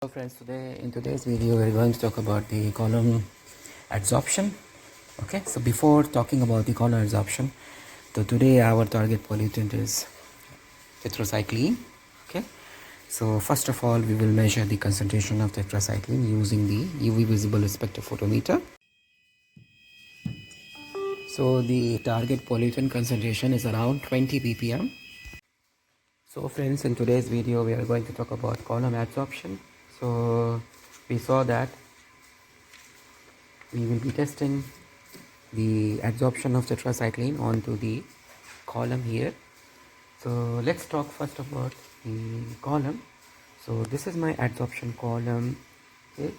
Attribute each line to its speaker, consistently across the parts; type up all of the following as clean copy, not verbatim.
Speaker 1: Hello friends, in today's video we're going to talk about the column adsorption. Okay, so before talking about the column adsorption, so today our target pollutant is tetracycline. Okay, so first of all we will measure the concentration of tetracycline using the UV visible spectrophotometer. So the target pollutant concentration is around 20 ppm. So friends, in today's video we are going to talk about column adsorption. So we saw that we will be testing the adsorption of tetracycline onto the column here. So let's talk first about the column. So this is my adsorption column. Okay,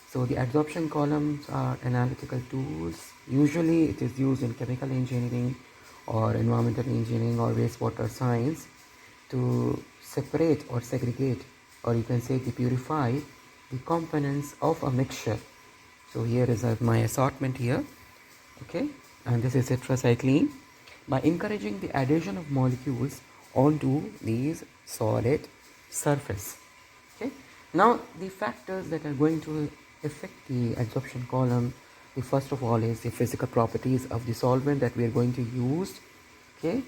Speaker 1: so the adsorption columns are analytical tools. Usually it is used in chemical engineering or environmental engineering or wastewater science to separate or segregate, or you can say to purify the components of a mixture. So here is my assortment here. Okay, and this is tetracycline. By encouraging the adhesion of molecules onto these solid surface. Okay, now the factors that are going to affect the adsorption column, the first of all is the physical properties of the solvent that we are going to use. Okay,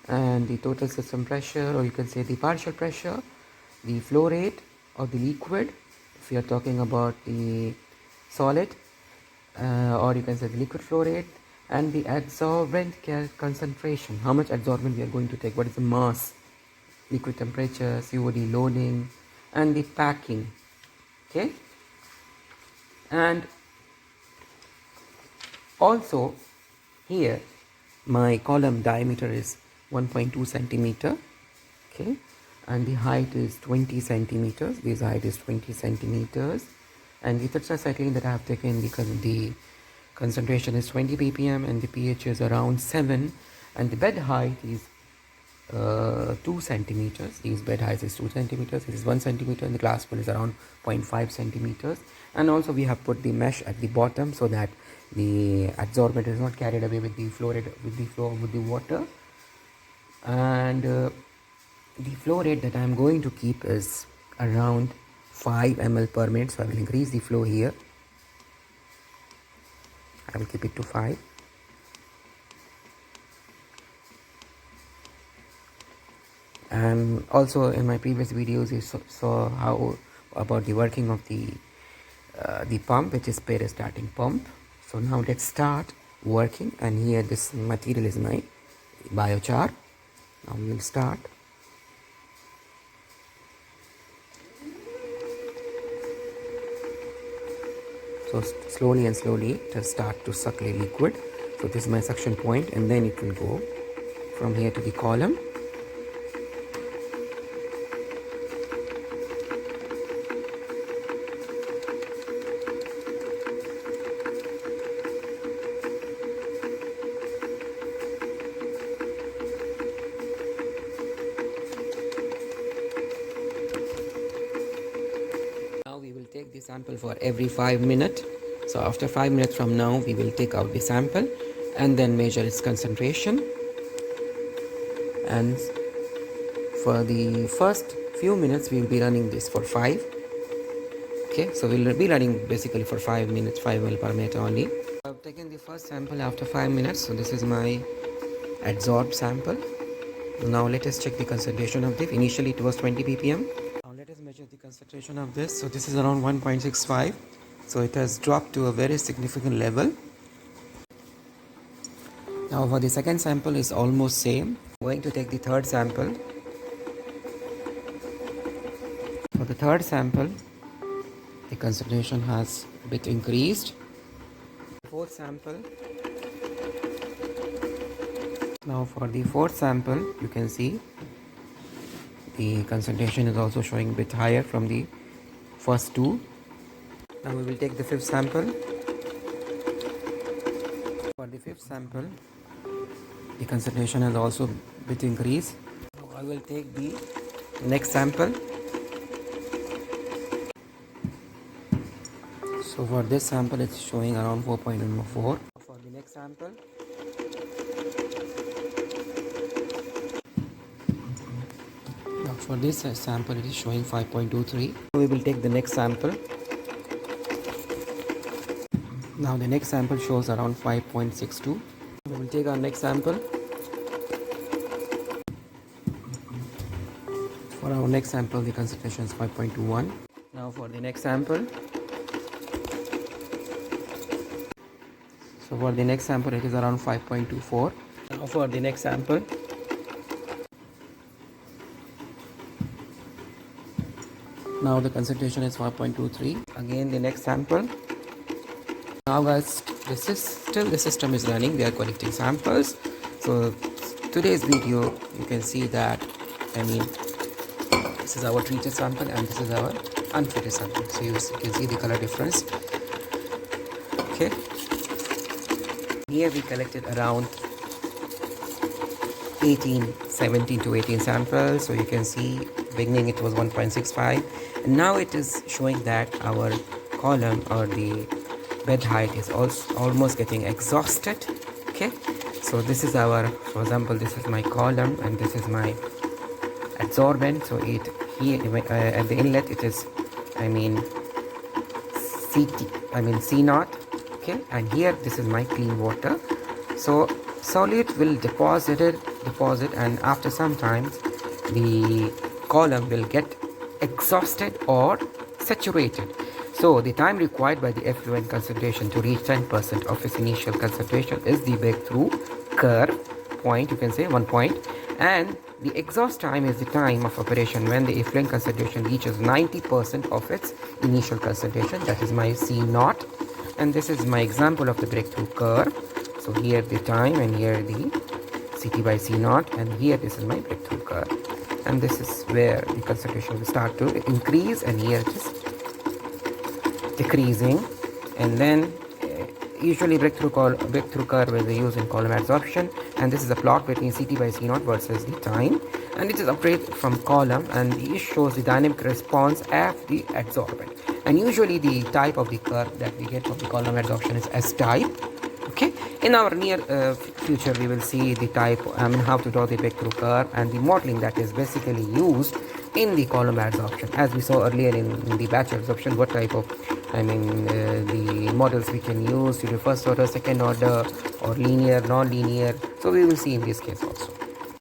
Speaker 1: and the total system pressure, or you can say the partial pressure, the flow rate of the liquid if you are talking about the solid, or you can say the liquid flow rate, and the adsorbent concentration, how much adsorbent we are going to take, what is the mass, liquid temperature, COD loading, and the packing. Okay, and also here my column diameter is 1.2 centimeter. Okay, and the height is 20 centimeters. This height is 20 centimeters, and the tetracycline that I have taken, because the concentration is 20 ppm and the pH is around 7, and the bed height is 2 centimeters. These bed height is 2 centimeters. It is 1 centimeter, and the glass spool is around 0.5 centimeters. And also we have put the mesh at the bottom so that the adsorbent is not carried away with the flow rate, with the flow with the water. And the flow rate that I am going to keep is around 5 ml per minute. So I will increase the flow here. I will keep it to 5. And also in my previous videos you saw how about the working of the pump, which is peristaltic pump. So now let's start working, and here this material is my biochar. Now we will start. So slowly and slowly it will start to suck the liquid. So this is my suction point, and then it will go from here to the column. Now we will take the sample for every 5 minutes. So after 5 minutes from now we will take out the sample and then measure its concentration. And for the first few minutes we will be running this for 5. Okay, so we will be running basically for 5 minutes, 5 ml per minute only. I have taken the first sample after 5 minutes. So this is my adsorbed sample. Now let us check the concentration of this. Initially it was 20 ppm. Now let us measure the concentration of this. So this is around 1.65. So it has dropped to a very significant level. Now for the second sample is almost same. I'm going to take the third sample. For the third sample, the concentration has a bit increased. Fourth sample. Now for the fourth sample, you can see the concentration is also showing a bit higher from the first two. Now we will take the fifth sample. For the fifth sample, the concentration has also a bit increased. Now I will take the next sample. So for this sample it's showing around 4.14. For the next sample, now For this sample it is showing 5.23. We will take the next sample. Now the next sample shows around 5.62. We will take our next sample. For our next sample the concentration is 5.21. Now for the next sample. So for the next sample it is around 5.24. Now for the next sample. Now the concentration is 5.23. Again the next sample. Now guys, this is still the system is running. They are collecting samples. So today's video you can see that, I mean, this is our treated sample and this is our untreated sample. So you can see the color difference. Okay. Here we collected around 17 to 18 samples. So you can see beginning it was 1.65 and now it is showing that our column or the bed height is also almost getting exhausted. Okay, so this is our, for example, this is my column and this is my adsorbent. So it here at the inlet it is, I mean, C naught. Okay, and here this is my clean water. So solute will deposit and after some time the column will get exhausted or saturated. So the time required by the effluent concentration to reach 10% of its initial concentration is the breakthrough curve point, you can say 1 point, and the exhaust time is the time of operation when the effluent concentration reaches 90% of its initial concentration. That is my C naught, and this is my example of the breakthrough curve. So here the time and here the CT by C naught, and here this is my breakthrough curve, and this is where the concentration will start to increase and here it is decreasing. And then usually breakthrough curve is used in column adsorption, and this is a plot between CT by C naught versus the time, and it is operated from column and it shows the dynamic response of the adsorbent. And usually the type of the curve that we get from the column adsorption is S type. Okay, in our near future we will see the type, how to draw the breakthrough curve and the modeling that is basically used in the column adsorption. As we saw earlier in the batch adsorption, what type of, the models we can use to do first order, second order, or linear, non-linear. So we will see in this case also.